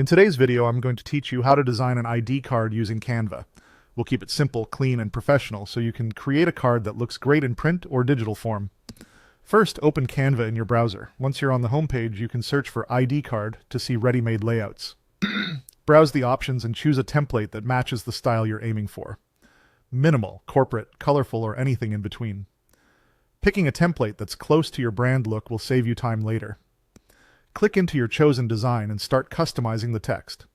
In today's video, I'm going to teach you how to design an ID card using Canva. We'll keep it simple, clean, and professional so you can create a card that looks great in print or digital form. First, open Canva in your browser. Once you're on the home page, you can search for ID card to see ready-made layouts. Browse the options and choose a template that matches the style you're aiming for. Minimal, corporate, colorful, or anything in between. Picking a template that's close to your brand look will save you time later. Click into your chosen design and start customizing the text.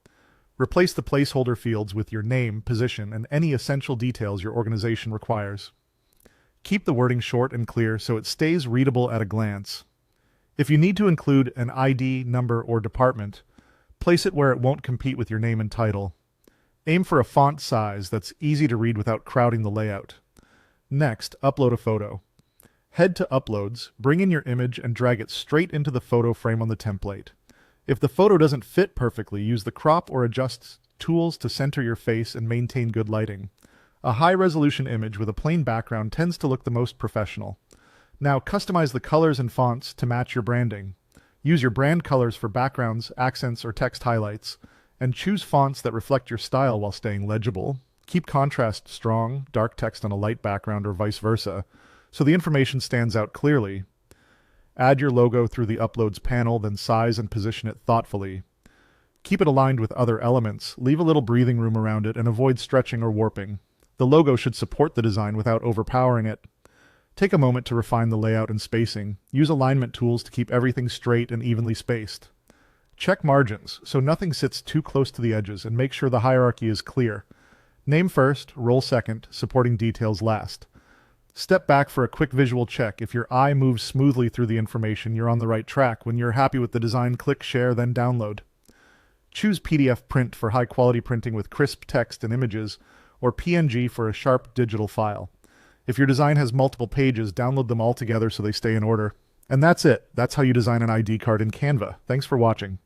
Replace the placeholder fields with your name, position, and any essential details your organization requires. Keep the wording short and clear so it stays readable at a glance. If you need to include an ID, number, or department, place it where it won't compete with your name and title. Aim for a font size that's easy to read without crowding the layout. Next, upload a photo. Head to Uploads, bring in your image, and drag it straight into the photo frame on the template. If the photo doesn't fit perfectly, use the crop or adjust tools to center your face and maintain good lighting. A high-resolution image with a plain background tends to look the most professional. Now, customize the colors and fonts to match your branding. Use your brand colors for backgrounds, accents, or text highlights, and choose fonts that reflect your style while staying legible. Keep contrast strong, dark text on a light background or vice versa, so the information stands out clearly. Add your logo through the Uploads panel, then size and position it thoughtfully. Keep it aligned with other elements, leave a little breathing room around it, and avoid stretching or warping. The logo should support the design without overpowering it. Take a moment to refine the layout and spacing. Use alignment tools to keep everything straight and evenly spaced. Check margins, so nothing sits too close to the edges, and make sure the hierarchy is clear. Name first, role second, supporting details last. Step back for a quick visual check. If your eye moves smoothly through the information, you're on the right track. When you're happy with the design, click Share, then Download. Choose PDF print for high-quality printing with crisp text and images, or PNG for a sharp digital file. If your design has multiple pages, download them all together so they stay in order. And that's it. That's how you design an ID card in Canva. Thanks for watching.